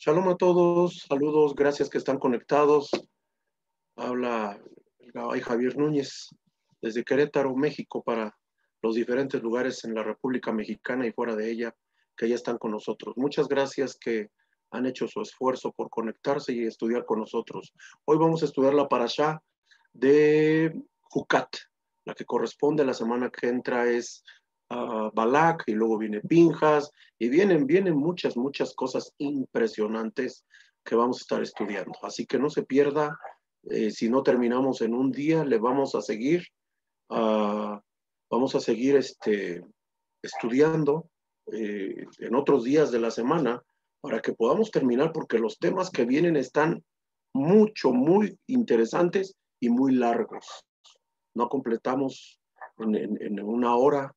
Shalom a todos, saludos, gracias que están conectados. Habla el Gabay Javier Núñez desde Querétaro, México, para los diferentes lugares en la República Mexicana y fuera de ella que ya están con nosotros. Muchas gracias que han hecho su esfuerzo por conectarse y estudiar con nosotros. Hoy vamos a estudiar la parashá de Jucat. La que corresponde a la semana que entra es Balak, y luego viene Pinjas, y vienen muchas cosas impresionantes que vamos a estar estudiando. Así que no se pierda, si no terminamos en un día, le vamos a seguir, uh, estudiando en otros días de la semana para que podamos terminar, porque los temas que vienen están muy interesantes y muy largos. No completamos en una hora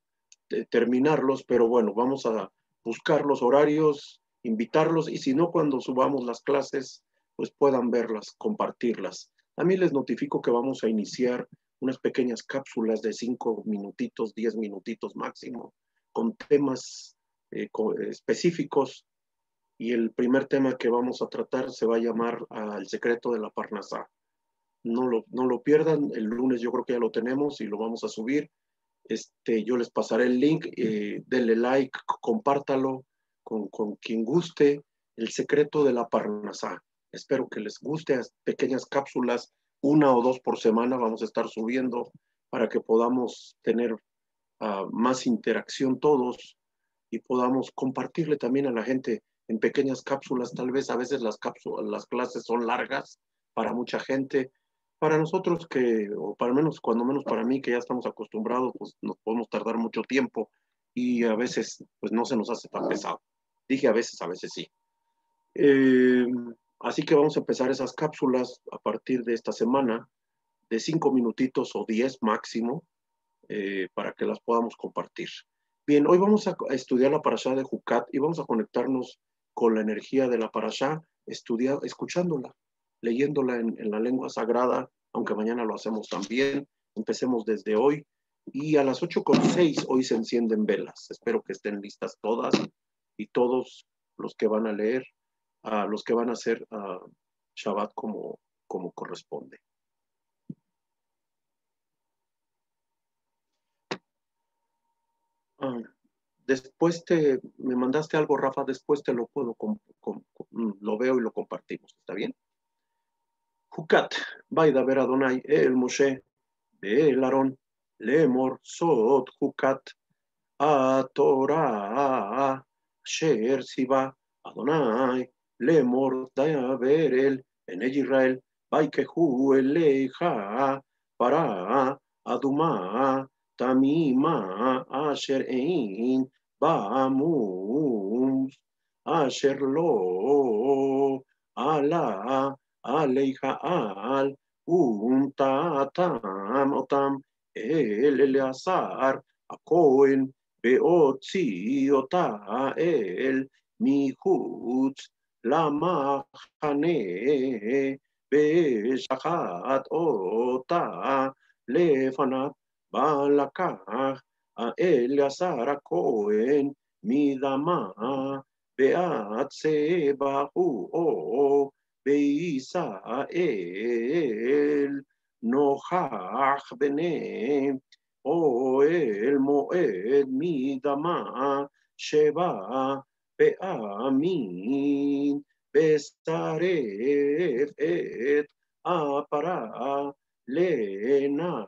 de terminarlos, pero bueno, vamos a buscar los horarios, invitarlos, y si no, cuando subamos las clases, pues puedan verlas, compartirlas. También les notifico que vamos a iniciar unas pequeñas cápsulas de 5 minutitos, 10 minutitos máximo, con temas específicos, y el primer tema que vamos a tratar se va a llamar El secreto de la Parnasá. No lo pierdan, el lunes yo creo que ya lo tenemos y lo vamos a subir. Yo les pasaré el link, denle like, compártalo con quien guste. El secreto de la Parnasá. Espero que les guste, pequeñas cápsulas, 1 o 2 por semana vamos a estar subiendo para que podamos tener más interacción todos y podamos compartirle también a la gente en pequeñas cápsulas. Tal vez a veces las clases son largas para mucha gente. Para nosotros o para menos, cuando menos para mí, que ya estamos acostumbrados, pues nos podemos tardar mucho tiempo y a veces pues no se nos hace tan pesado. Dije a veces sí. Eh, Así que vamos a empezar esas cápsulas a partir de esta semana, de 5 minutitos o 10 máximo, para que las podamos compartir. Bien, hoy vamos a estudiar la parashá de Jucat y vamos a conectarnos con la energía de la parashá, escuchándola, leyéndola en la lengua sagrada, aunque mañana lo hacemos también. Empecemos desde hoy y a las 8:06 hoy se encienden velas. Espero que estén listas todas y todos los que van a leer, los que van a hacer Shabbat como corresponde. Después me mandaste algo, Rafa, después te lo puedo, lo veo y lo compartimos, ¿está bien? Jucat, vaida ver Adonai, el Moshe, el Aarón, lemor, sot, Jucat, a Torah, Sher, Siba, Adonai, lemor, ver el, en Israel, vaikehu, eleja, para, aduma, tamima, asher ein, Bamus, asher lo, ala, aleja al, tatam, otam, Eleazar, a Cohen, והוציא אותה אל מחוץ למחנה, ושחט אותה לפניו, ולקח אלעזר הכהן מדמה, ועד צבאו בישראל נוכח ביניהם אוהל מועד מדמה 7 פעמים, ושרף את הפרה לנב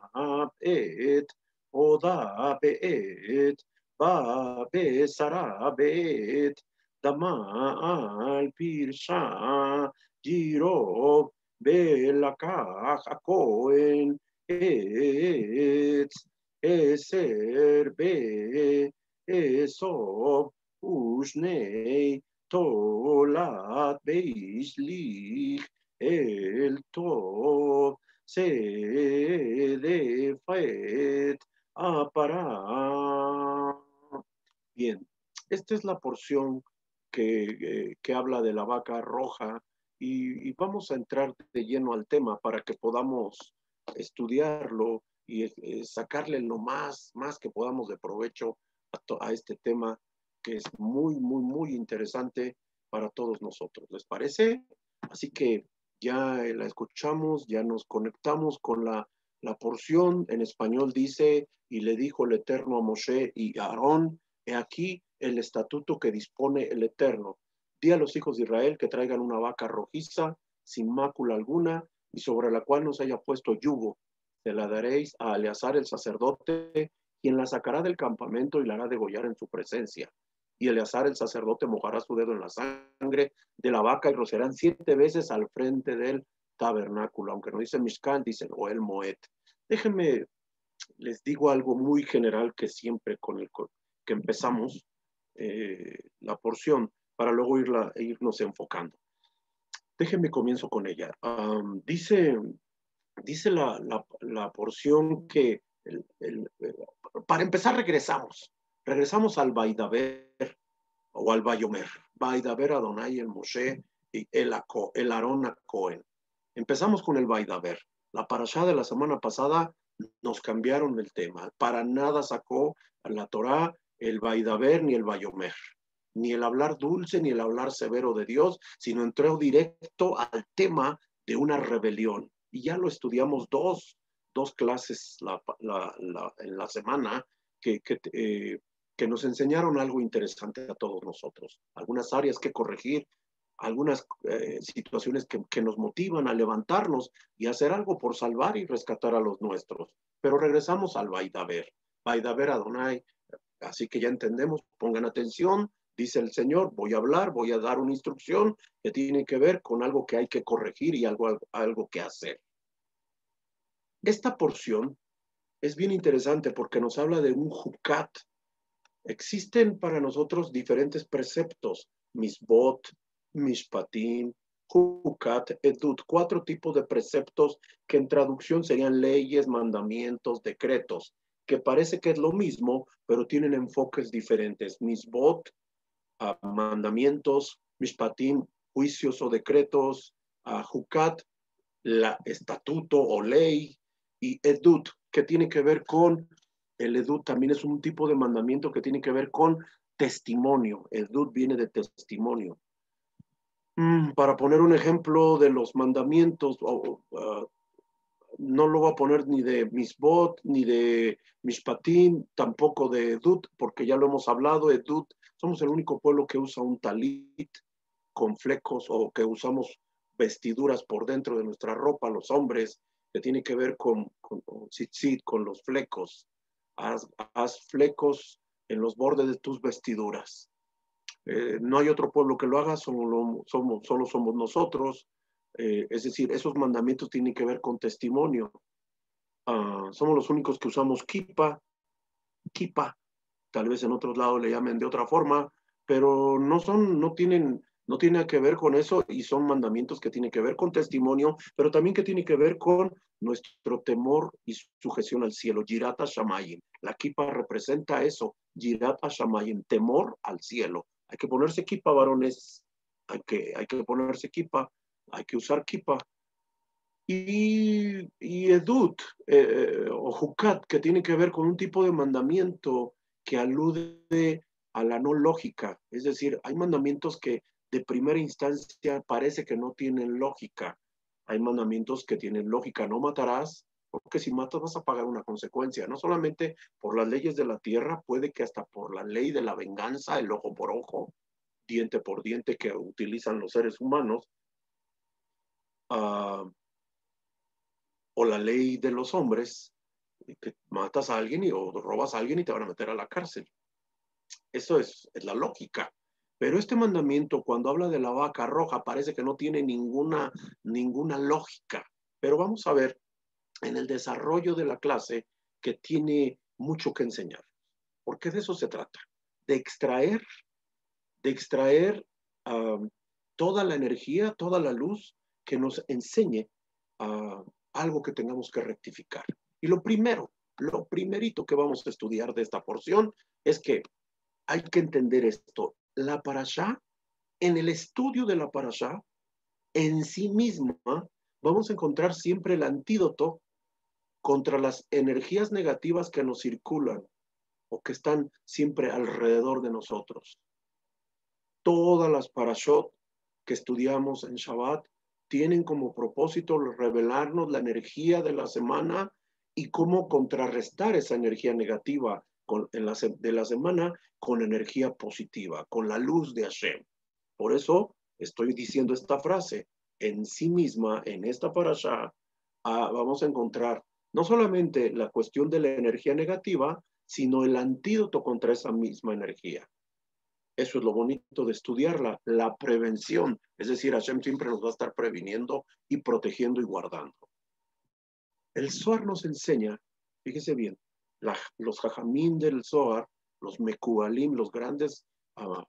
את עודה בעת בבשרה בעת דמה על פרשה ג'ירו, ולקח הכהן עץ 10 באסוף ושני תולת והשליך אל טוב סדף את הפרה. Bien, esta es la porción que habla de la vaca roja y vamos a entrar de lleno al tema para que podamos estudiarlo y sacarle lo más que podamos de provecho a este tema, que es muy interesante. para todos nosotros. ¿Les parece? Así que ya la escuchamos, ya nos conectamos con la porción. En español dice, y le dijo el Eterno a Moshe y a Aarón, he aquí el estatuto que dispone el Eterno. Di a los hijos de Israel que traigan una vaca rojiza, sin mácula alguna, y sobre la cual no se haya puesto yugo. Se la daréis a Eleazar el sacerdote, quien la sacará del campamento y la hará degollar en su presencia. Y Eleazar el sacerdote mojará su dedo en la sangre de la vaca y rociarán 7 veces al frente del tabernáculo. Aunque no dice Mishkan, dice Oel Moed. Déjenme, les digo algo muy general que siempre con el que empezamos la porción para luego irnos enfocando. Déjenme comienzo con ella. Dice la porción que para empezar regresamos al Vaidaber o al Bayomer. Vaidaber Adonai el Moshe y el Aarón a Cohen. Empezamos con el Vaidaber. La parashá de la semana pasada nos cambiaron el tema. Para nada sacó a la Torá el Vaidaber ni el Bayomer, ni el hablar dulce ni el hablar severo de Dios, sino entró directo al tema de una rebelión. Y ya lo estudiamos dos clases en la semana que nos enseñaron algo interesante a todos nosotros. Algunas áreas que corregir, algunas situaciones que nos motivan a levantarnos y hacer algo por salvar y rescatar a los nuestros. Pero regresamos al Vaidaber. Vaidaber Adonai. Así que ya entendemos, pongan atención, dice el Señor, voy a hablar, voy a dar una instrucción que tiene que ver con algo que hay que corregir y algo que hacer. Esta porción es bien interesante porque nos habla de un jucat. Existen para nosotros diferentes preceptos, misbot, mishpatim, jucat, edut, 4 tipos de preceptos que en traducción serían leyes, mandamientos, decretos, que parece que es lo mismo, pero tienen enfoques diferentes. Misbot, mandamientos, mishpatim, juicios o decretos, jucat, estatuto o ley, y edut, que tiene que ver con, el edut también es un tipo de mandamiento que tiene que ver con testimonio. Edut viene de testimonio. Para poner un ejemplo de los mandamientos, no lo voy a poner ni de misbot, ni de mishpatim, tampoco de edut, porque ya lo hemos hablado. Edut, somos el único pueblo que usa un talit con flecos o que usamos vestiduras por dentro de nuestra ropa, los hombres, que tiene que ver con tzitzit, con los flecos. Haz flecos en los bordes de tus vestiduras. No hay otro pueblo que lo haga, solo somos nosotros. Es decir, esos mandamientos tienen que ver con testimonio. Somos los únicos que usamos kippah, tal vez en otros lados le llamen de otra forma, pero no tienen que ver con eso y son mandamientos que tienen que ver con testimonio, pero también que tienen que ver con nuestro temor y sujeción al cielo. Yirat HaShamayim. La kippah representa eso, Yirat HaShamayim, temor al cielo. Hay que ponerse kippah, varones, hay que ponerse kippah, hay que usar kippah. Y edut o jucat, que tiene que ver con un tipo de mandamiento que alude a la no lógica. Es decir, hay mandamientos que de primera instancia parece que no tienen lógica. Hay mandamientos que tienen lógica. No matarás, porque si matas vas a pagar una consecuencia. No solamente por las leyes de la tierra, puede que hasta por la ley de la venganza, el ojo por ojo, diente por diente que utilizan los seres humanos. O la ley de los hombres, que matas a alguien o robas a alguien y te van a meter a la cárcel. Eso es la lógica. Pero este mandamiento, cuando habla de la vaca roja, parece que no tiene ninguna lógica. Pero vamos a ver en el desarrollo de la clase que tiene mucho que enseñar. Porque de eso se trata. De extraer toda la energía, toda la luz que nos enseñe algo que tengamos que rectificar. Y lo primerito que vamos a estudiar de esta porción es que hay que entender esto. La parashá, en el estudio de la parashá, en sí misma, vamos a encontrar siempre el antídoto contra las energías negativas que nos circulan o que están siempre alrededor de nosotros. Todas las parashot que estudiamos en Shabbat tienen como propósito revelarnos la energía de la semana y cómo contrarrestar esa energía negativa de la semana con energía positiva, con la luz de Hashem. Por eso estoy diciendo esta frase. En sí misma, en esta parashá, vamos a encontrar no solamente la cuestión de la energía negativa, sino el antídoto contra esa misma energía. Eso es lo bonito de estudiarla, la prevención. Es decir, Hashem siempre nos va a estar previniendo y protegiendo y guardando. El Zohar nos enseña, fíjese bien, los jajamín del Zohar, los mekubalim, los grandes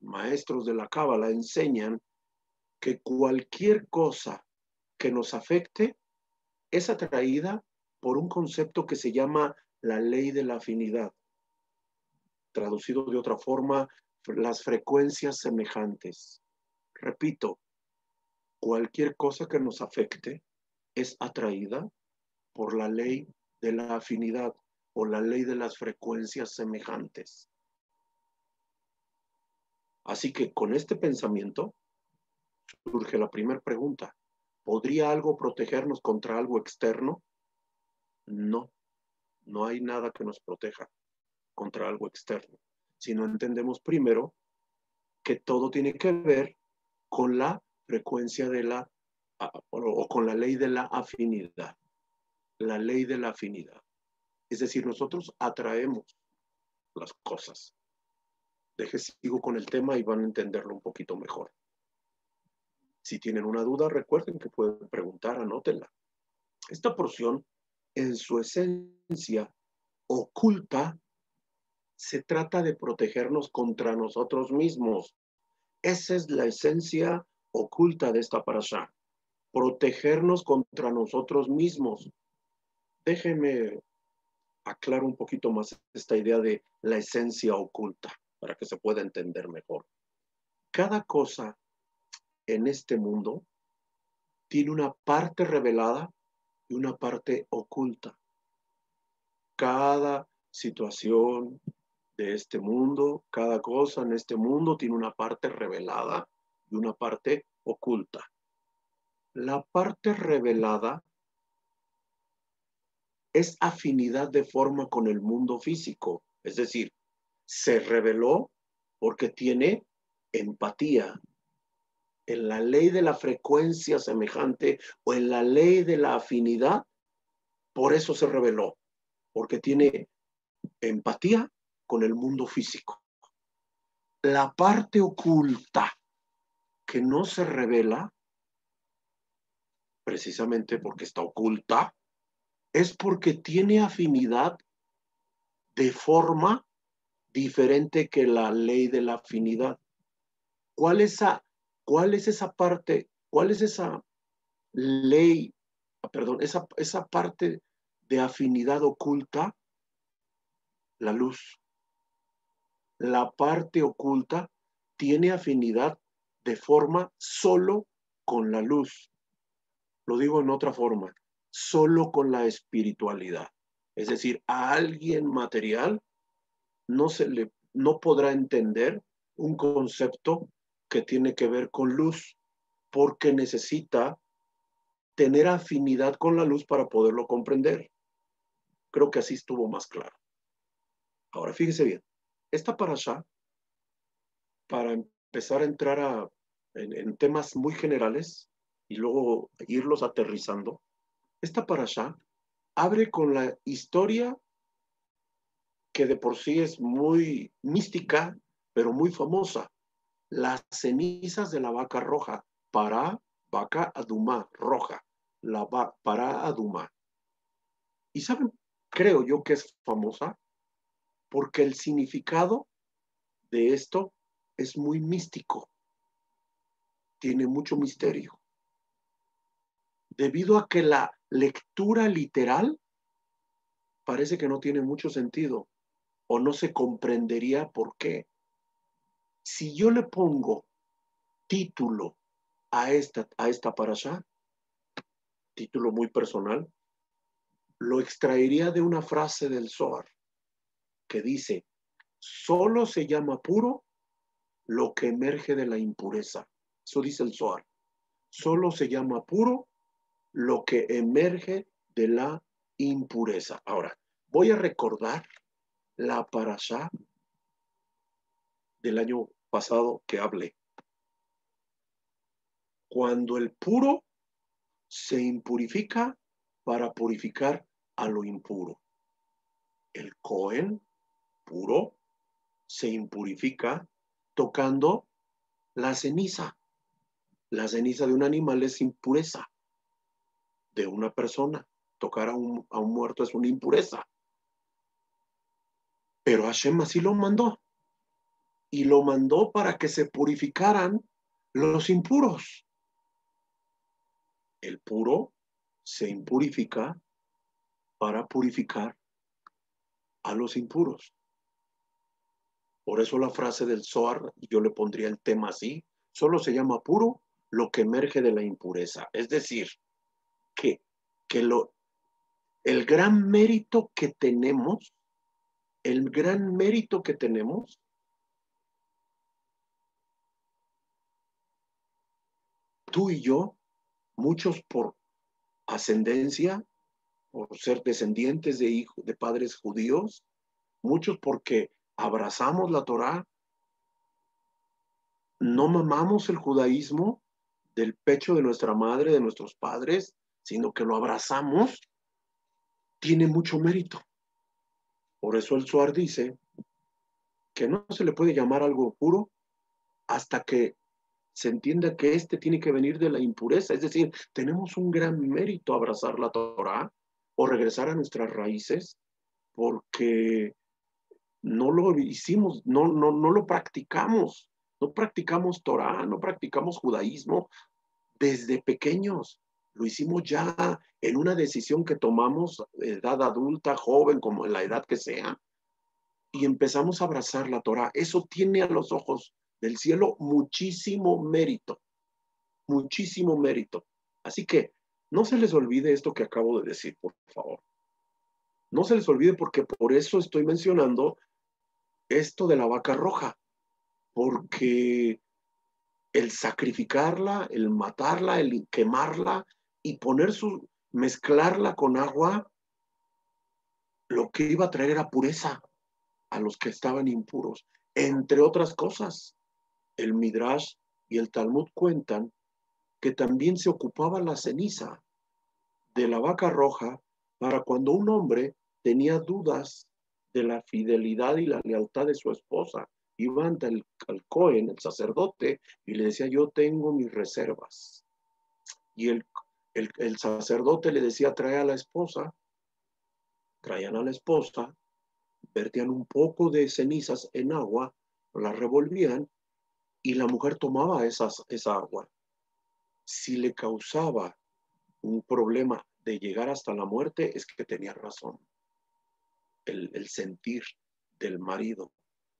maestros de la Cábala, enseñan que cualquier cosa que nos afecte es atraída por un concepto que se llama la ley de la afinidad. Traducido de otra forma, las frecuencias semejantes. Repito, cualquier cosa que nos afecte es atraída por la ley de la afinidad o la ley de las frecuencias semejantes. Así que con este pensamiento surge la primera pregunta. ¿Podría algo protegernos contra algo externo? No, no hay nada que nos proteja contra algo externo. Si no entendemos primero que todo tiene que ver con la frecuencia de la, o con la ley de la afinidad. La ley de la afinidad. Es decir, nosotros atraemos las cosas. Sigo con el tema y van a entenderlo un poquito mejor. Si tienen una duda, recuerden que pueden preguntar, anótenla. Esta porción, en su esencia oculta, se trata de protegernos contra nosotros mismos. Esa es la esencia oculta de esta parashá. Protegernos contra nosotros mismos. Déjenme aclarar un poquito más esta idea de la esencia oculta para que se pueda entender mejor. Cada cosa en este mundo tiene una parte revelada y una parte oculta. Cada situación de este mundo, cada cosa en este mundo tiene una parte revelada y una parte oculta. La parte revelada es afinidad de forma con el mundo físico, es decir, se reveló porque tiene empatía. En la ley de la frecuencia semejante o en la ley de la afinidad, por eso se reveló, porque tiene empatía con el mundo físico. La parte oculta que no se revela, precisamente porque está oculta, es porque tiene afinidad de forma diferente que la ley de la afinidad. ¿Cuál es esa parte? ¿Cuál es esa ley? Perdón, esa parte de afinidad oculta, la luz. La parte oculta tiene afinidad de forma solo con la luz. Lo digo en otra forma, solo con la espiritualidad. Es decir, a alguien material no podrá entender un concepto que tiene que ver con luz, porque necesita tener afinidad con la luz para poderlo comprender. Creo que así estuvo más claro. Ahora, fíjese bien, esta parashá, para empezar a entrar en temas muy generales y luego irlos aterrizando, esta parashá abre con la historia que de por sí es muy mística, pero muy famosa. Las cenizas de la vaca roja, para vaca adumá, roja, para adumá. Y saben, creo yo que es famosa porque el significado de esto es muy místico, tiene mucho misterio, debido a que la lectura literal parece que no tiene mucho sentido o no se comprendería por qué. Si yo le pongo título a esta parashá, título muy personal, lo extraería de una frase del Zohar que dice, solo se llama puro lo que emerge de la impureza. Eso dice el Zohar. Solo se llama puro lo que emerge de la impureza. Ahora, voy a recordar la parashá del año pasado que hablé. Cuando el puro se impurifica para purificar a lo impuro. El Cohen puro se impurifica tocando la ceniza. La ceniza de un animal es impureza. De una persona. Tocar a un muerto es una impureza. Pero Hashem así lo mandó. Y lo mandó para que se purificaran los impuros. El puro se impurifica para purificar a los impuros. Por eso la frase del Zohar, yo le pondría el tema así, solo se llama puro lo que emerge de la impureza. Es decir, que el gran mérito que tenemos, tú y yo, muchos por ascendencia, por ser descendientes de padres judíos, muchos porque abrazamos la Torá, no mamamos el judaísmo del pecho de nuestra madre, de nuestros padres, sino que lo abrazamos, tiene mucho mérito. Por eso el Zohar dice que no se le puede llamar algo puro hasta que se entienda que tiene que venir de la impureza. Es decir, tenemos un gran mérito abrazar la Torá o regresar a nuestras raíces porque no lo hicimos, no lo practicamos. No practicamos Torá, no practicamos judaísmo desde pequeños. Lo hicimos ya en una decisión que tomamos, edad adulta, joven, como en la edad que sea, y empezamos a abrazar la Torá. Eso tiene a los ojos del cielo muchísimo mérito, muchísimo mérito. Así que no se les olvide esto que acabo de decir, por favor. No se les olvide porque por eso estoy mencionando esto de la vaca roja, porque el sacrificarla, el matarla, el quemarla y mezclarla con agua, lo que iba a traer era pureza a los que estaban impuros. Entre otras cosas, el Midrash y el Talmud cuentan que también se ocupaba la ceniza de la vaca roja para cuando un hombre tenía dudas de la fidelidad y la lealtad de su esposa. Iba ante al Cohen, el sacerdote, y le decía, yo tengo mis reservas. Y el sacerdote le decía, trae a la esposa, traían a la esposa, vertían un poco de cenizas en agua, la revolvían y la mujer tomaba esa agua. Si le causaba un problema de llegar hasta la muerte, es que tenía razón, el sentir del marido.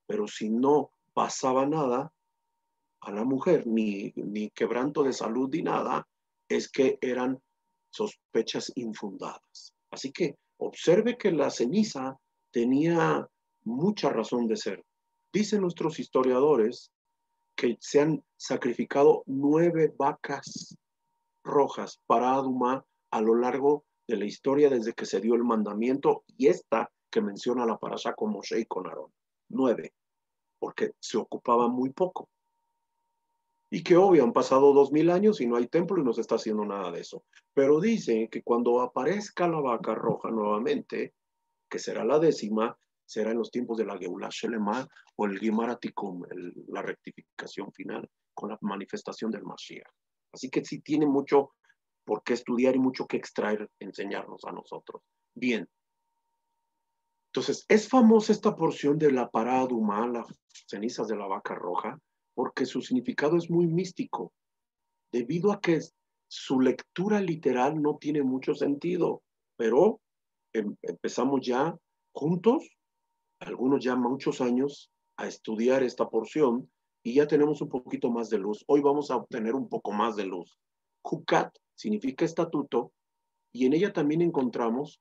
Pero si no pasaba nada a la mujer, ni quebranto de salud ni nada, es que eran sospechas infundadas. Así que observe que la ceniza tenía mucha razón de ser. Dicen nuestros historiadores que se han sacrificado 9 vacas rojas para Adumá a lo largo de la historia desde que se dio el mandamiento y esta que menciona la parashá con Moshe y con Aarón. 9, porque se ocupaba muy poco. Y que obvio, han pasado 2000 años y no hay templo y no se está haciendo nada de eso. Pero dice que cuando aparezca la vaca roja nuevamente, que será la 10ª, será en los tiempos de la Geulah Shelema o el Gemara Tikum, la rectificación final con la manifestación del Mashiach. Así que sí tiene mucho por qué estudiar y mucho que extraer, enseñarnos a nosotros. Bien. Entonces, es famosa esta porción de la pará adumá, las cenizas de la vaca roja, porque su significado es muy místico, debido a que su lectura literal no tiene mucho sentido, pero empezamos ya juntos, algunos ya muchos años, a estudiar esta porción y ya tenemos un poquito más de luz. Hoy vamos a obtener un poco más de luz. Hukat significa estatuto y en ella también encontramos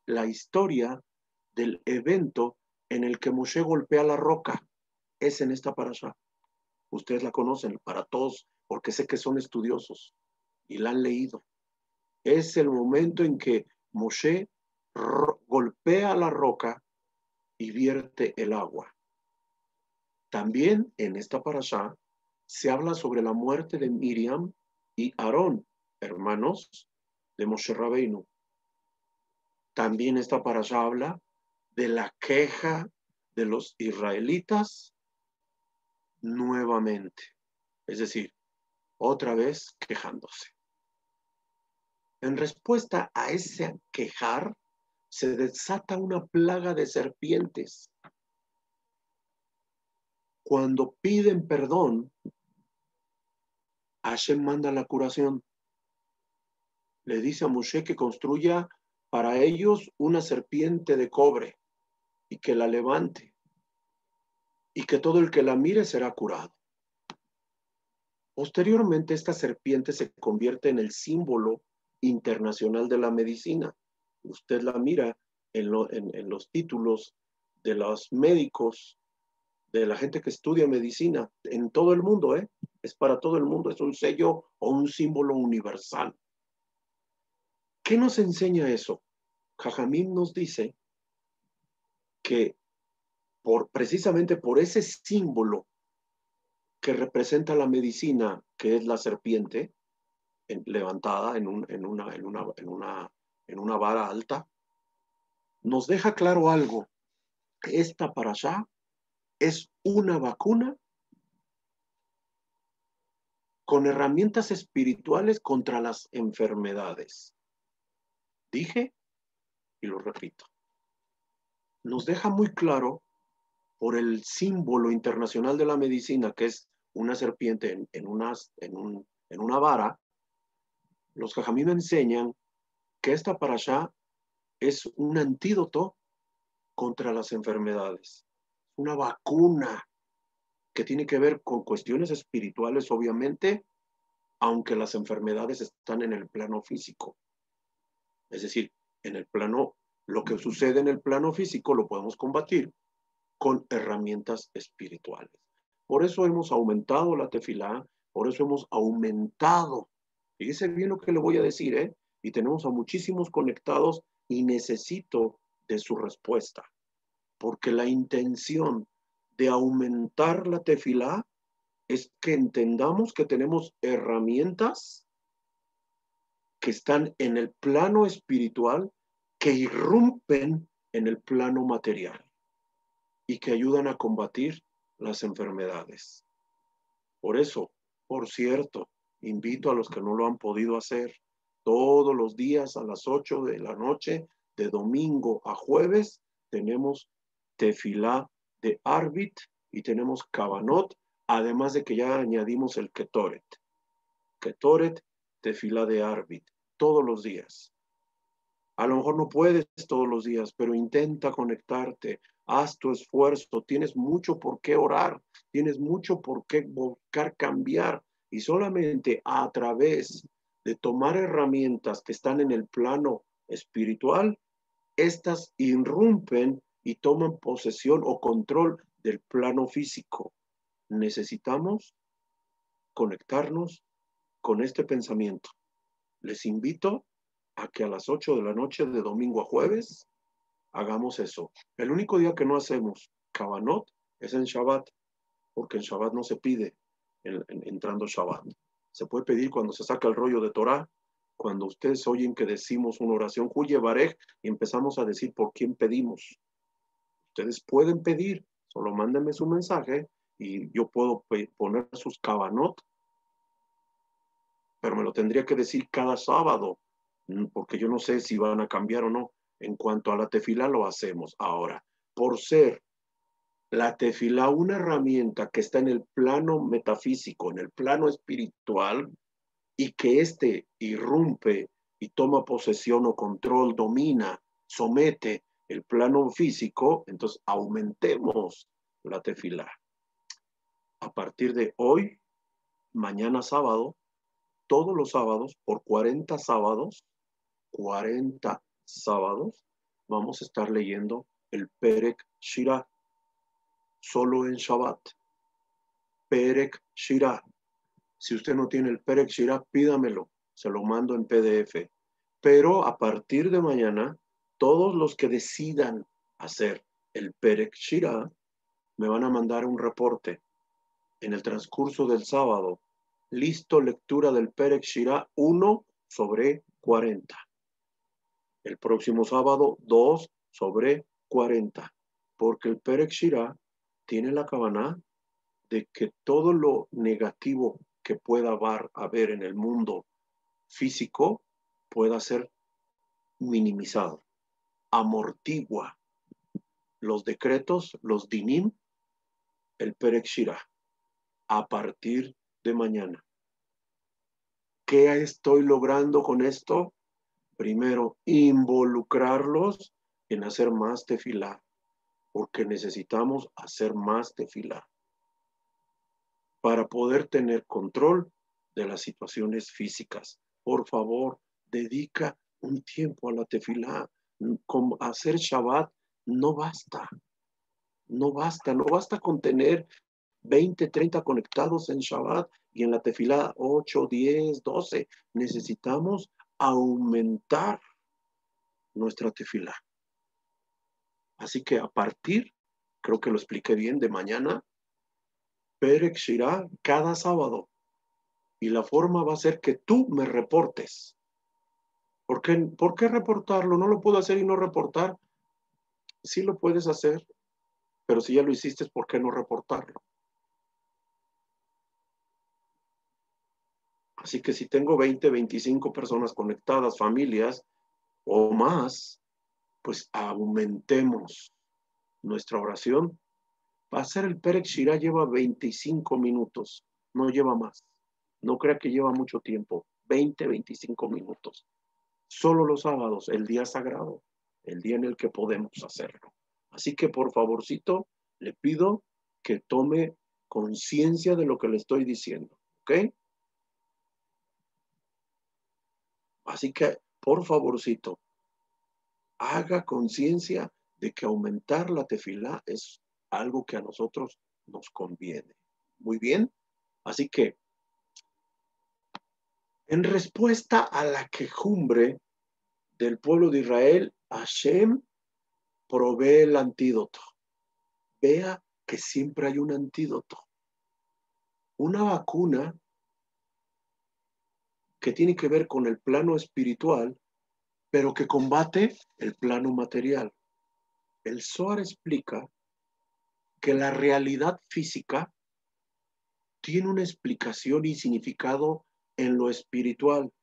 la historia del evento en el que Moshe golpea la roca. Es en esta parasha. Ustedes la conocen para todos, porque sé que son estudiosos y la han leído. Es el momento en que Moshe golpea la roca y vierte el agua. También en esta parashá se habla sobre la muerte de Miriam y Aarón, hermanos de Moshe Rabbeinu. También esta parashá habla de la queja de los israelitas nuevamente. Es decir, otra vez quejándose. En respuesta a ese quejar, se desata una plaga de serpientes. Cuando piden perdón, Hashem manda la curación. Le dice a Moshe que construya para ellos una serpiente de cobre y que la levante y que todo el que la mire será curado. Posteriormente, esta serpiente se convierte en el símbolo internacional de la medicina. Usted la mira en los títulos de los médicos, de la gente que estudia medicina, en todo el mundo, es para todo el mundo, es un sello o un símbolo universal. ¿Qué nos enseña eso? Jajamín nos dice que precisamente por ese símbolo que representa la medicina, que es la serpiente, levantada en una vara alta, nos deja claro algo. Esta parashá es una vacuna con herramientas espirituales contra las enfermedades. Dije y lo repito. Nos deja muy claro por el símbolo internacional de la medicina, que es una serpiente en una vara. Los jajamim enseñan que esta parashá es un antídoto contra las enfermedades, una vacuna que tiene que ver con cuestiones espirituales, obviamente, aunque las enfermedades están en el plano físico. Es decir, lo que sucede en el plano físico lo podemos combatir con herramientas espirituales. Por eso hemos aumentado la tefilá, por eso hemos aumentado. Fíjese bien lo que le voy a decir, y tenemos a muchísimos conectados y necesito de su respuesta, porque la intención de aumentar la tefilá es que entendamos que tenemos herramientas que están en el plano espiritual que irrumpen en el plano material y que ayudan a combatir las enfermedades. Por eso, por cierto, invito a los que no lo han podido hacer, todos los días a las 8 de la noche, de domingo a jueves, tenemos tefilá de Arbit y tenemos Kavanot, además de que ya añadimos el Ketoret. Ketoret, tefilá de Arbit, todos los días. A lo mejor no puedes todos los días, pero intenta conectarte, haz tu esfuerzo, tienes mucho por qué orar, tienes mucho por qué buscar cambiar y solamente a través de tomar herramientas que están en el plano espiritual, estas irrumpen y toman posesión o control del plano físico. Necesitamos conectarnos con este pensamiento. Les invito a que a las 8 de la noche de domingo a jueves hagamos eso. El único día que no hacemos Kavanot es en Shabbat, porque en Shabbat no se pide entrando Shabbat. Se puede pedir cuando se saca el rollo de Torah, cuando ustedes oyen que decimos una oración Huye Barej y empezamos a decir por quién pedimos. Ustedes pueden pedir, solo mándenme su mensaje y yo puedo poner sus Kavanot, pero me lo tendría que decir cada sábado, porque yo no sé si van a cambiar o no. En cuanto a la tefilá, lo hacemos. Ahora, por ser la tefilá una herramienta que está en el plano metafísico, en el plano espiritual, y que éste irrumpe y toma posesión o control, domina, somete el plano físico, entonces aumentemos la tefilá. A partir de hoy, mañana sábado, todos los sábados, por 40 sábados, vamos a estar leyendo el Perek Shirah, solo en Shabbat. Perek Shirah. Si usted no tiene el Perek Shirah, pídamelo, se lo mando en PDF. Pero a partir de mañana, todos los que decidan hacer el Perek Shirah me van a mandar un reporte en el transcurso del sábado. Listo, lectura del Perek Shirah 1/40. El próximo sábado 2/40. Porque el Perek Shirah tiene la cabana de que todo lo negativo que pueda haber en el mundo físico pueda ser minimizado, amortigua los decretos, los dinim, el Perek Shirah, a partir de mañana. ¿Qué estoy logrando con esto? Primero, involucrarlos en hacer más tefilá, porque necesitamos hacer más tefilá para poder tener control de las situaciones físicas. Por favor, dedica un tiempo a la tefilá. Con hacer Shabbat no basta. No basta con tener 20, 30 conectados en Shabbat y en la tefilá 8, 10, 12. Necesitamos aumentar nuestra tefilá. Así que a partir, creo que lo expliqué bien, de mañana, Perek Shirah cada sábado. Y la forma va a ser que tú me reportes. ¿Por qué reportarlo? ¿No lo puedo hacer y no reportar? Sí lo puedes hacer, pero si ya lo hiciste, ¿por qué no reportarlo? Así que si tengo 20, 25 personas conectadas, familias o más, pues aumentemos nuestra oración. Para hacer el Perek Shirah lleva 25 minutos, no lleva más. No crea que lleva mucho tiempo, 20, 25 minutos. Solo los sábados, el día sagrado, el día en el que podemos hacerlo. Así que por favorcito, le pido que tome conciencia de lo que le estoy diciendo, ¿ok? Así que, por favorcito, haga conciencia de que aumentar la tefilá es algo que a nosotros nos conviene. Muy bien. Así que, en respuesta a la quejumbre del pueblo de Israel, Hashem provee el antídoto. Vea que siempre hay un antídoto. Una vacuna que tiene que ver con el plano espiritual, pero que combate el plano material. El Zohar explica que la realidad física tiene una explicación y significado en lo espiritual.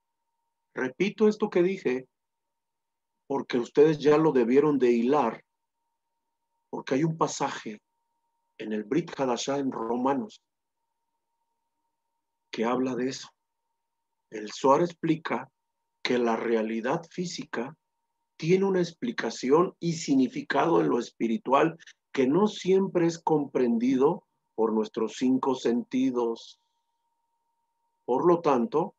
Repito esto que dije porque ustedes ya lo debieron de hilar, porque hay un pasaje en el Brit Hadashah en Romanos que habla de eso. El Zohar explica que la realidad física tiene una explicación y significado en lo espiritual que no siempre es comprendido por nuestros 5 sentidos. Por lo tanto,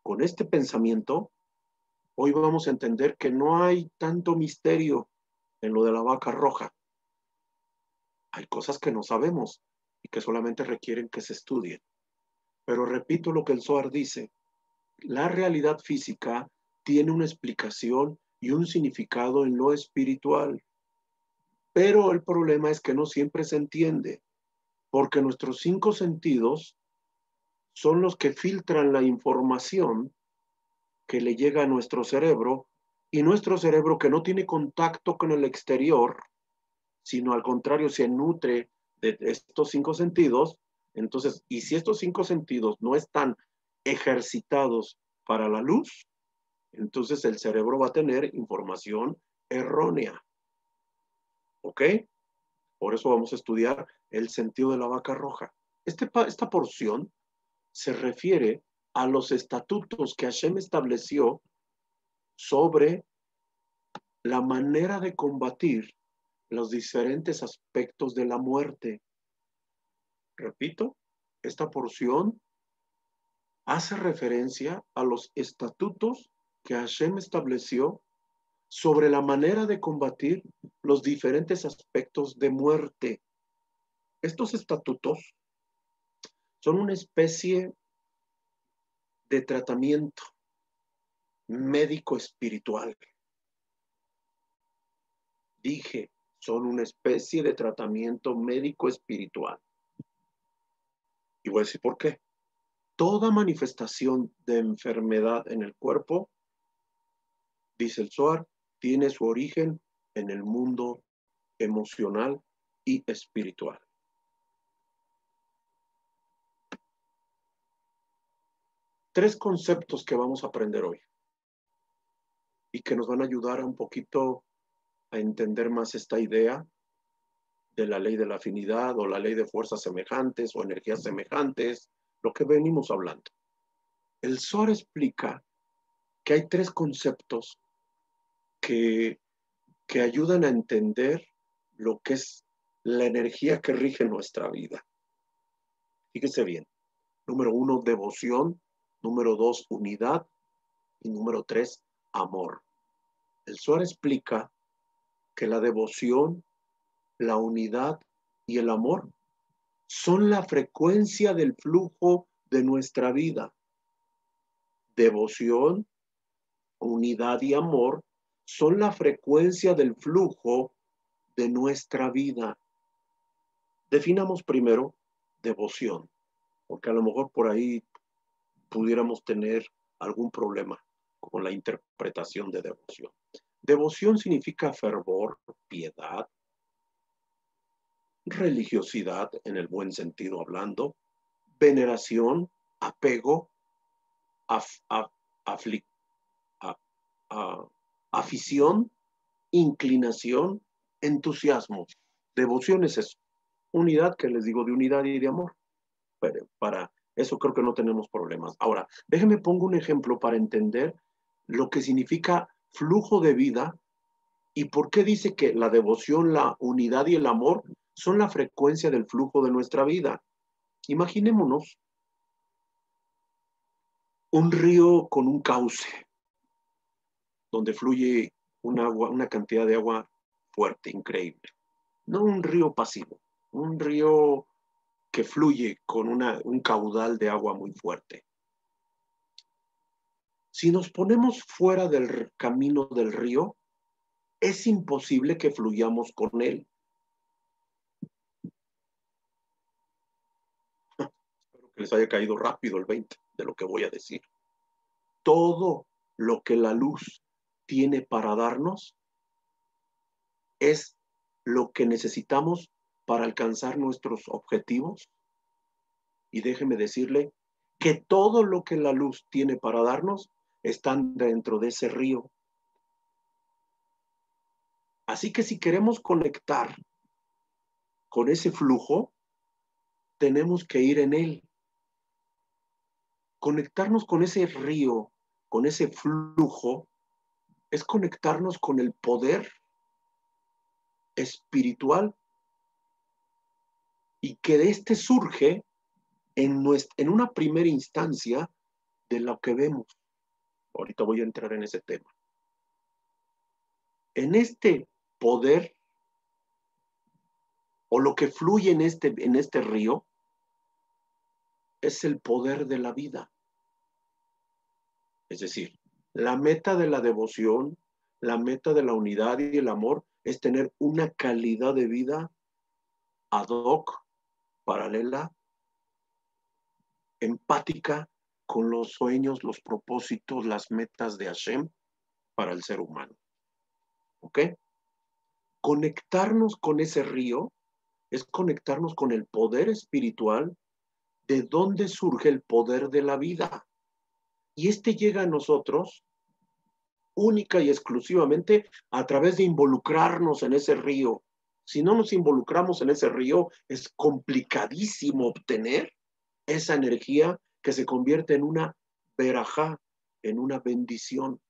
con este pensamiento, hoy vamos a entender que no hay tanto misterio en lo de la vaca roja. Hay cosas que no sabemos y que solamente requieren que se estudien. Pero repito lo que el Zohar dice, la realidad física tiene una explicación y un significado en lo espiritual. Pero el problema es que no siempre se entiende, porque nuestros 5 sentidos son los que filtran la información que le llega a nuestro cerebro, y nuestro cerebro, que no tiene contacto con el exterior, sino al contrario se nutre de estos 5 sentidos. Entonces, y si estos 5 sentidos no están ejercitados para la luz, entonces el cerebro va a tener información errónea. ¿Ok? Por eso vamos a estudiar el sentido de la vaca roja. Esta porción se refiere a los estatutos que Hashem estableció sobre la manera de combatir los diferentes aspectos de la muerte. Repito, esta porción hace referencia a los estatutos que Hashem estableció sobre la manera de combatir los diferentes aspectos de muerte. Estos estatutos son una especie de tratamiento médico espiritual. Dije, son una especie de tratamiento médico espiritual. Y voy a decir por qué. Toda manifestación de enfermedad en el cuerpo, dice el Zohar, tiene su origen en el mundo emocional y espiritual. Tres conceptos que vamos a aprender hoy y que nos van a ayudar un poquito a entender más esta idea de la ley de la afinidad o la ley de fuerzas semejantes o energías semejantes, lo que venimos hablando. El Zohar explica que hay tres conceptos que ayudan a entender lo que es la energía que rige nuestra vida. Fíjese bien. Número 1, devoción. Número 2, unidad. Y número 3, amor. El Zohar explica que la devoción, la unidad y el amor son la frecuencia del flujo de nuestra vida. Devoción, unidad y amor son la frecuencia del flujo de nuestra vida. Definamos primero devoción, porque a lo mejor por ahí pudiéramos tener algún problema con la interpretación de devoción. Devoción significa fervor, piedad, religiosidad en el buen sentido hablando, veneración, apego, afición, inclinación, entusiasmo. Devoción es eso. Unidad, que les digo de unidad y de amor. Pero para eso creo que no tenemos problemas. Ahora, déjenme pongo un ejemplo para entender lo que significa flujo de vida y por qué dice que la devoción, la unidad y el amor son la frecuencia del flujo de nuestra vida. Imaginémonos un río con un cauce donde fluye una cantidad de agua fuerte, increíble. No un río pasivo, un río que fluye con un caudal de agua muy fuerte. Si nos ponemos fuera del camino del río, es imposible que fluyamos con él. Espero que les haya caído rápido el 20 de lo que voy a decir. Todo lo que la luz tiene para darnos es lo que necesitamos para alcanzar nuestros objetivos. Y déjeme decirle que todo lo que la luz tiene para darnos están dentro de ese río. Así que si queremos conectar con ese flujo, tenemos que ir en él. Conectarnos con ese río, con ese flujo, es conectarnos con el poder espiritual y que de este surge en una primera instancia de lo que vemos. Ahorita voy a entrar en ese tema. En este poder o lo que fluye en este río es el poder de la vida. Es decir, la meta de la devoción, la meta de la unidad y el amor es tener una calidad de vida ad hoc, paralela, empática con los sueños, los propósitos, las metas de Hashem para el ser humano. ¿Ok? Conectarnos con ese río es conectarnos con el poder espiritual de donde surge el poder de la vida. Y este llega a nosotros única y exclusivamente a través de involucrarnos en ese río. Si no nos involucramos en ese río, es complicadísimo obtener esa energía que se convierte en una verajá, en una bendición.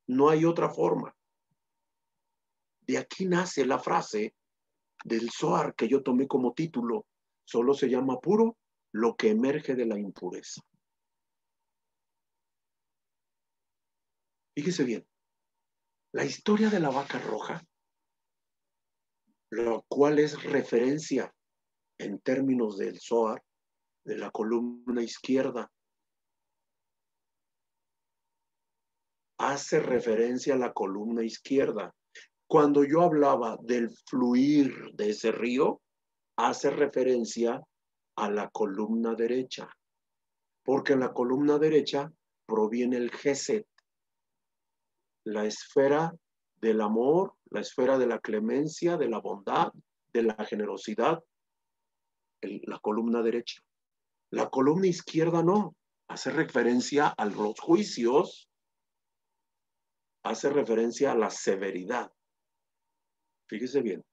No hay otra forma. De aquí nace la frase del Zohar que yo tomé como título. Solo se llama puro lo que emerge de la impureza. Fíjese bien, la historia de la vaca roja lo cual es referencia en términos del Zohar de la columna izquierda. Hace referencia a la columna izquierda. Cuando yo hablaba del fluir de ese río, hace referencia a la columna derecha, porque en la columna derecha proviene el Gesed, la esfera del amor, la esfera de la clemencia, de la bondad, de la generosidad, la columna derecha. La columna izquierda no, hace referencia a los juicios, hace referencia a la severidad. Fíjese bien.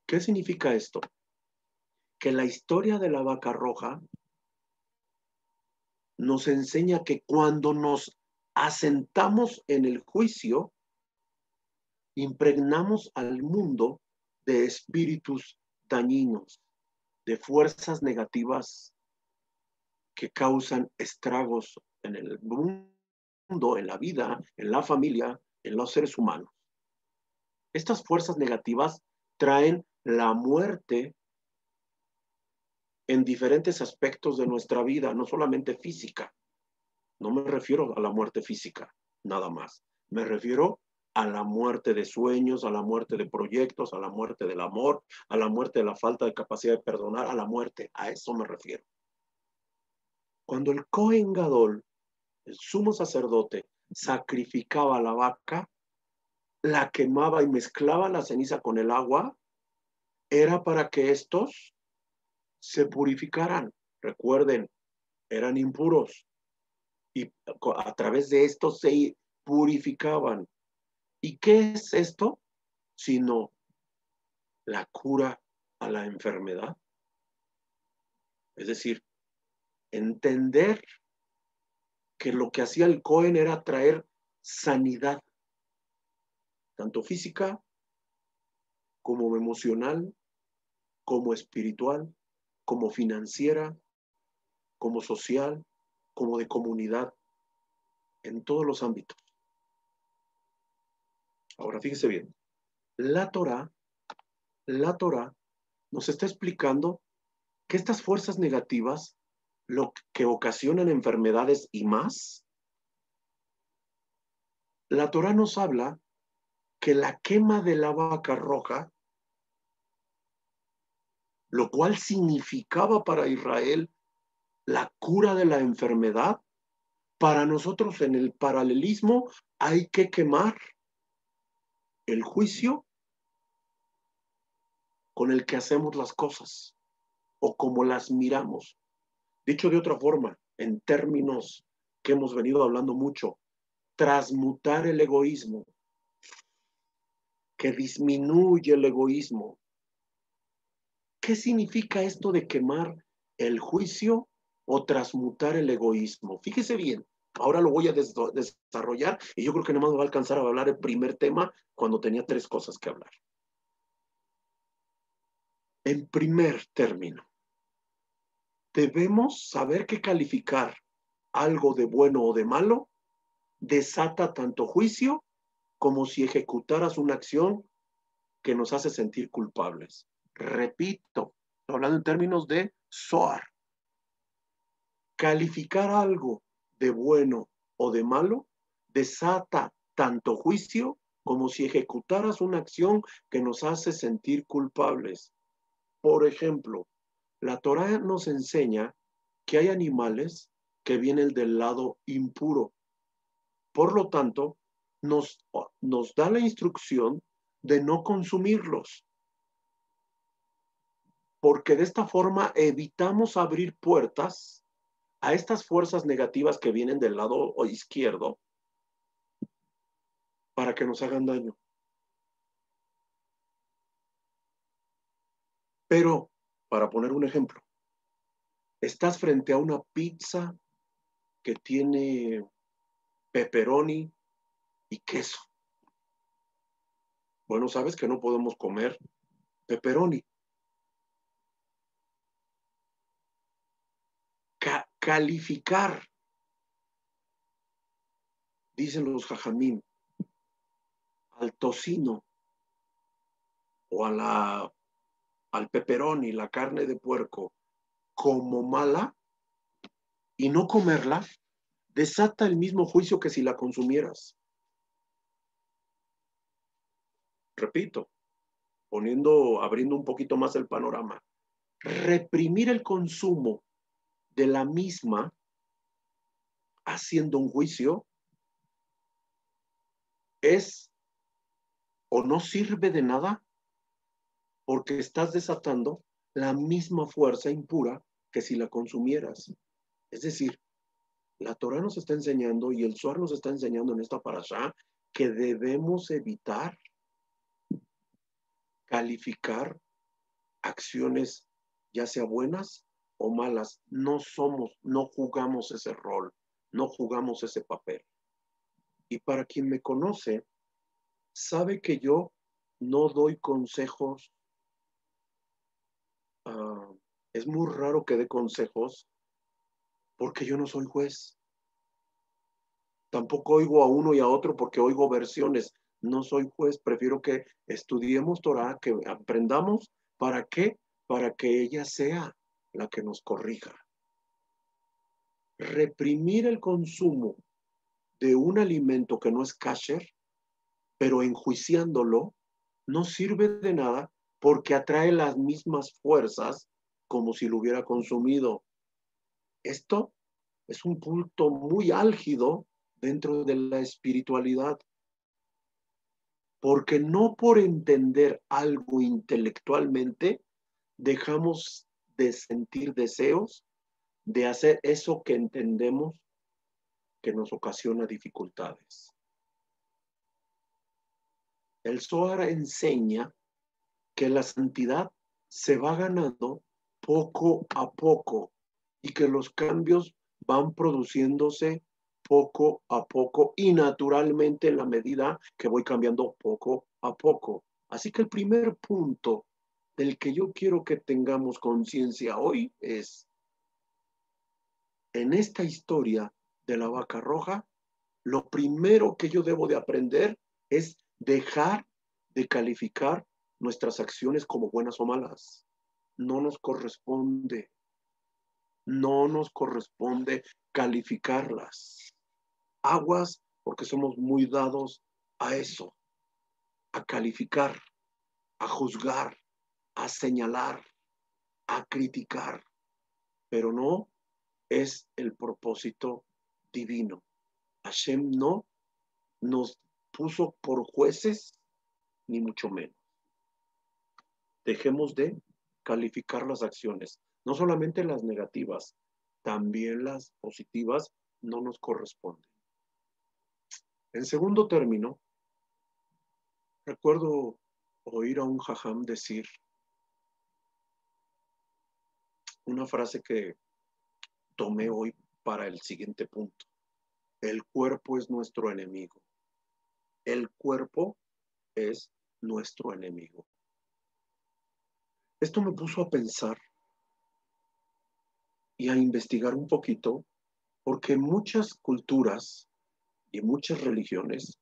¿Qué significa esto? Que la historia de la vaca roja nos enseña que cuando nos asentamos en el juicio, impregnamos al mundo de espíritus dañinos, de fuerzas negativas que causan estragos en el mundo, en la vida, en la familia, en los seres humanos. Estas fuerzas negativas traen la muerte en diferentes aspectos de nuestra vida, no solamente física. No me refiero a la muerte física, nada más. Me refiero a la muerte de sueños, a la muerte de proyectos, a la muerte del amor, a la muerte de la falta de capacidad de perdonar, a la muerte. A eso me refiero. Cuando el Cohen Gadol, el sumo sacerdote, sacrificaba a la vaca, la quemaba y mezclaba la ceniza con el agua, era para que estos se purificaran. Recuerden, eran impuros y a través de esto se purificaban. ¿Y qué es esto? Sino la cura a la enfermedad. Es decir, entender que lo que hacía el Cohen era traer sanidad, tanto física como emocional, como espiritual, como financiera, como social, como de comunidad, en todos los ámbitos. Ahora fíjese bien, la Torah nos está explicando que estas fuerzas negativas, lo que ocasionan enfermedades y más, la Torah nos habla que la quema de la vaca roja, lo cual significaba para Israel la cura de la enfermedad, para nosotros en el paralelismo hay que quemar el juicio con el que hacemos las cosas o como las miramos. Dicho de otra forma, en términos que hemos venido hablando mucho, transmutar el egoísmo, que disminuye el egoísmo. ¿Qué significa esto de quemar el juicio o transmutar el egoísmo? Fíjese bien, ahora lo voy a desarrollar y yo creo que nada más me va a alcanzar a hablar el primer tema cuando tenía 3 cosas que hablar. En primer término, debemos saber que calificar algo de bueno o de malo desata tanto juicio como si ejecutaras una acción que nos hace sentir culpables. Repito, hablando en términos de Zohar. Calificar algo de bueno o de malo desata tanto juicio como si ejecutaras una acción que nos hace sentir culpables. Por ejemplo, la Torá nos enseña que hay animales que vienen del lado impuro. Por lo tanto, nos da la instrucción de no consumirlos, porque de esta forma evitamos abrir puertas a estas fuerzas negativas que vienen del lado izquierdo para que nos hagan daño. Pero, para poner un ejemplo, estás frente a una pizza que tiene pepperoni y queso. Bueno, sabes que no podemos comer pepperoni. Calificar, dicen los jajamín, al tocino o al pepperoni, la carne de puerco, como mala y no comerla, desata el mismo juicio que si la consumieras. Repito, abriendo un poquito más el panorama. Reprimir el consumo de la misma haciendo un juicio es o no sirve de nada porque estás desatando la misma fuerza impura que si la consumieras. Es decir, la Torah nos está enseñando y el Zohar nos está enseñando en esta parashá que debemos evitar calificar acciones, ya sea buenas o malas. No jugamos ese rol, no jugamos ese papel. Y para quien me conoce, sabe que yo no doy consejos. Es muy raro que dé consejos porque yo no soy juez. Tampoco oigo a uno y a otro porque oigo versiones. No soy juez, prefiero que estudiemos Torah, que aprendamos. ¿Para qué? Para que ella sea la que nos corrija. Reprimir el consumo de un alimento que no es kasher, pero enjuiciándolo, no sirve de nada porque atrae las mismas fuerzas como si lo hubiera consumido. Esto es un punto muy álgido dentro de la espiritualidad, porque no por entender algo intelectualmente dejamos de sentir deseos de hacer eso que entendemos que nos ocasiona dificultades. El Zohar enseña que la santidad se va ganando poco a poco y que los cambios van produciéndose poco a poco y naturalmente en la medida que voy cambiando poco a poco. Así que el primer punto del que yo quiero que tengamos conciencia hoy es, en esta historia de la vaca roja, lo primero que yo debo de aprender es dejar de calificar nuestras acciones como buenas o malas. No nos corresponde, no nos corresponde calificarlas. Aguas, porque somos muy dados a eso, a calificar, a juzgar, a señalar, a criticar, pero no es el propósito divino. Hashem no nos puso por jueces, ni mucho menos. Dejemos de calificar las acciones, no solamente las negativas, también las positivas no nos corresponden. En segundo término, recuerdo oír a un jajam decir una frase que tomé hoy para el siguiente punto. El cuerpo es nuestro enemigo. El cuerpo es nuestro enemigo. Esto me puso a pensar y a investigar un poquito, porque en muchas culturas y en muchas religiones,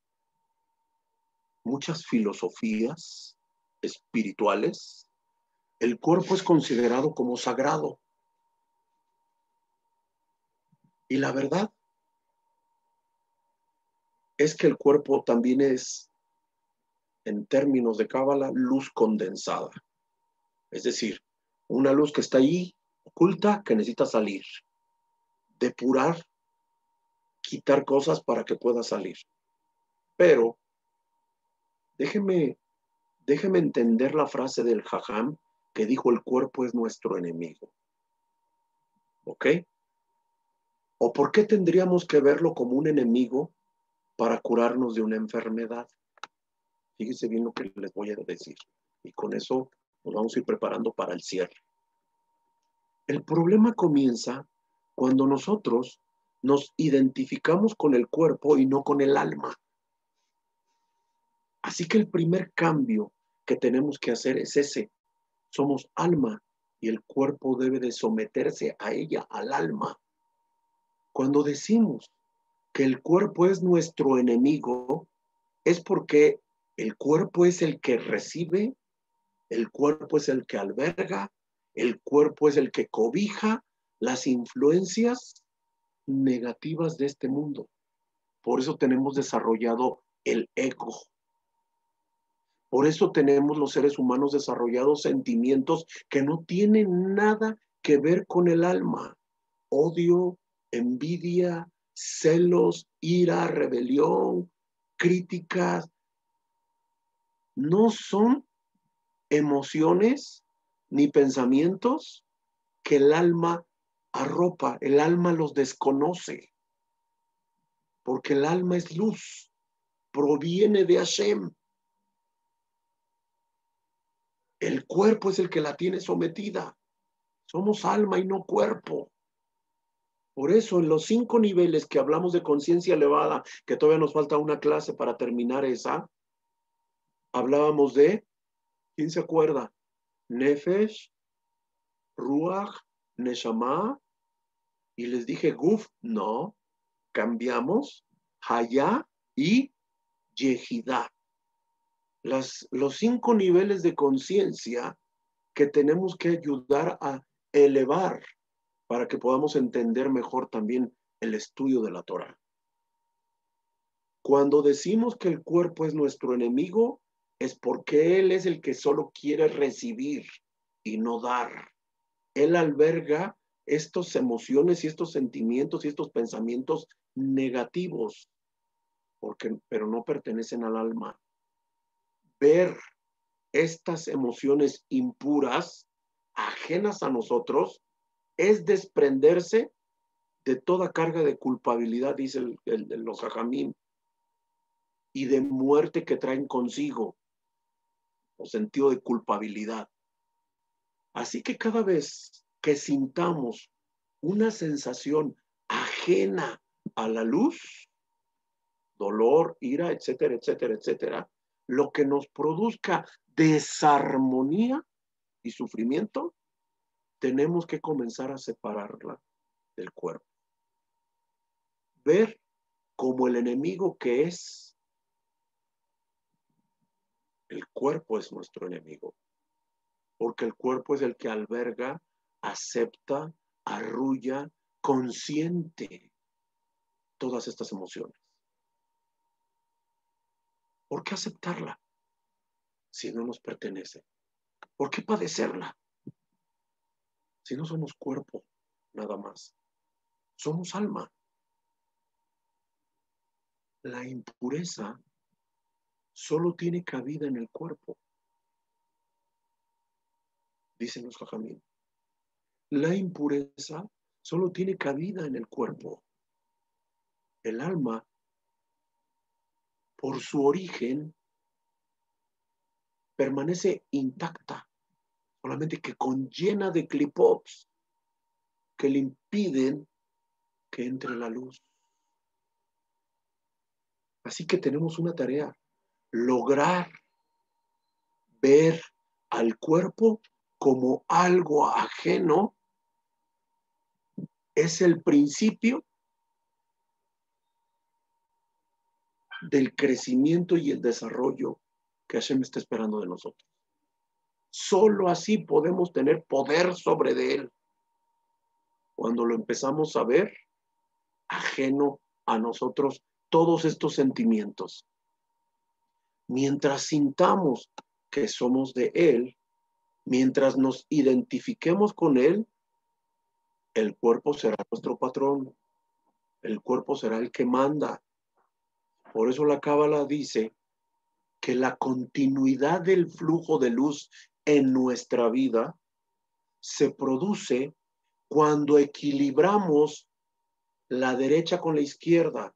muchas filosofías espirituales, el cuerpo es considerado como sagrado. Y la verdad es que el cuerpo también es, en términos de Cábala, luz condensada. Es decir, una luz que está ahí oculta que necesita salir, depurar, quitar cosas para que pueda salir. Pero déjeme entender la frase del jajam que dijo el cuerpo es nuestro enemigo. ¿Ok? ¿O por qué tendríamos que verlo como un enemigo para curarnos de una enfermedad? Fíjense bien lo que les voy a decir. Y con eso nos vamos a ir preparando para el cierre. El problema comienza cuando nosotros nos identificamos con el cuerpo y no con el alma. Así que el primer cambio que tenemos que hacer es ese. Somos alma y el cuerpo debe de someterse a ella, al alma. Cuando decimos que el cuerpo es nuestro enemigo, es porque el cuerpo es el que recibe El cuerpo es el que alberga, el cuerpo es el que cobija las influencias negativas de este mundo. Por eso tenemos desarrollado el ego. Por eso tenemos los seres humanos desarrollados sentimientos que no tienen nada que ver con el alma. Odio, envidia, celos, ira, rebelión, críticas. No son emociones ni pensamientos que el alma arropa. El alma los desconoce. Porque el alma es luz. Proviene de Hashem. El cuerpo es el que la tiene sometida. Somos alma y no cuerpo. Por eso, en los 5 niveles que hablamos de conciencia elevada, que todavía nos falta una clase para terminar esa, hablábamos de, ¿quién se acuerda? Nefesh, Ruach, Neshama, y les dije Guf, no, cambiamos, Hayá y Yehidá. Los 5 niveles de conciencia que tenemos que ayudar a elevar para que podamos entender mejor también el estudio de la Torah. Cuando decimos que el cuerpo es nuestro enemigo, es porque él es el que solo quiere recibir y no dar. Él alberga estas emociones y estos sentimientos y estos pensamientos negativos, pero no pertenecen al alma. Ver estas emociones impuras, ajenas a nosotros, es desprenderse de toda carga de culpabilidad, dice los jajamim, y de muerte que traen consigo, o sentido de culpabilidad. Así que cada vez que sintamos una sensación ajena a la luz, dolor, ira, etcétera, etcétera, etcétera, lo que nos produzca desarmonía y sufrimiento, tenemos que comenzar a separarla del cuerpo. Ver como el enemigo que es, el cuerpo es nuestro enemigo, porque el cuerpo es el que alberga, acepta, arrulla, consiente todas estas emociones. ¿Por qué aceptarla si no nos pertenece? ¿Por qué padecerla si no somos cuerpo nada más? Somos alma. La impureza solo tiene cabida en el cuerpo, dicen los jajamín. La impureza solo tiene cabida en el cuerpo. El alma, por su origen, permanece intacta, solamente que con llena de clipops que le impiden que entre la luz. Así que tenemos una tarea, lograr ver al cuerpo como algo ajeno es el principio del crecimiento y el desarrollo que Hashem está esperando de nosotros. Solo así podemos tener poder sobre de él. Cuando lo empezamos a ver ajeno a nosotros todos estos sentimientos. Mientras sintamos que somos de él, mientras nos identifiquemos con él, el cuerpo será nuestro patrón. El cuerpo será el que manda. Por eso la Cábala dice que la continuidad del flujo de luz en nuestra vida se produce cuando equilibramos la derecha con la izquierda.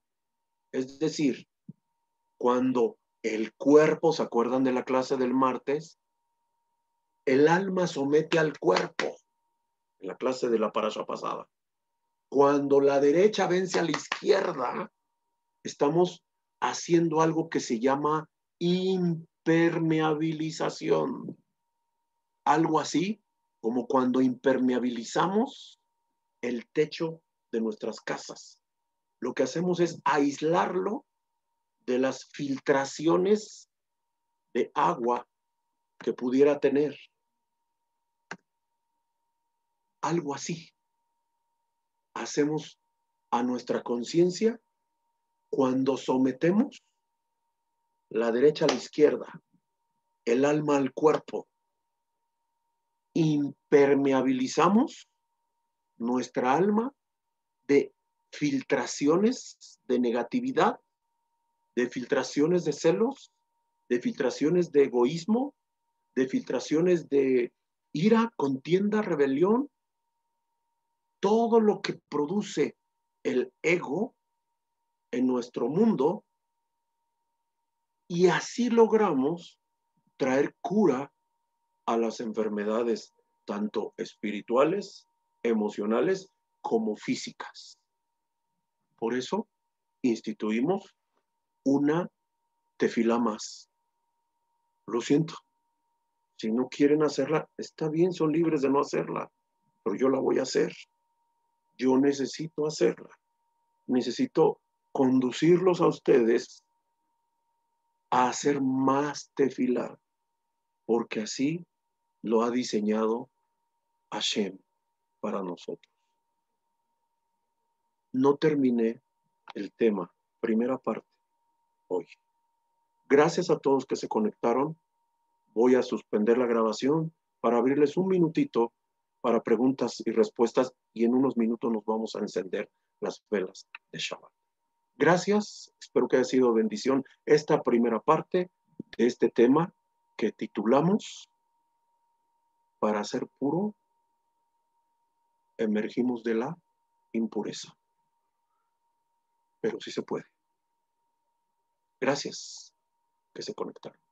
Es decir, cuando el cuerpo, ¿se acuerdan de la clase del martes? El alma somete al cuerpo, en la clase de la parasha pasada. Cuando la derecha vence a la izquierda, estamos haciendo algo que se llama impermeabilización. Algo así como cuando impermeabilizamos el techo de nuestras casas. Lo que hacemos es aislarlo de las filtraciones de agua que pudiera tener. Algo así hacemos a nuestra conciencia cuando sometemos la derecha a la izquierda, el alma al cuerpo. Impermeabilizamos nuestra alma de filtraciones de negatividad, de filtraciones de celos, de filtraciones de egoísmo, de filtraciones de ira, contienda, rebelión, todo lo que produce el ego en nuestro mundo, y así logramos traer cura a las enfermedades tanto espirituales, emocionales como físicas. Por eso instituimos una tefilá más. Lo siento, si no quieren hacerla, está bien, son libres de no hacerla, pero yo la voy a hacer. Yo necesito hacerla. Necesito conducirlos a ustedes a hacer más tefilá, porque así lo ha diseñado Hashem para nosotros. No terminé el tema, primera parte, hoy. Gracias a todos que se conectaron. Voy a suspender la grabación para abrirles un minutito para preguntas y respuestas, y en unos minutos nos vamos a encender las velas de Shabbat. Gracias, espero que haya sido bendición esta primera parte de este tema que titulamos Para ser puro, emergimos de la impureza. Pero sí se puede. Gracias que se conectaron.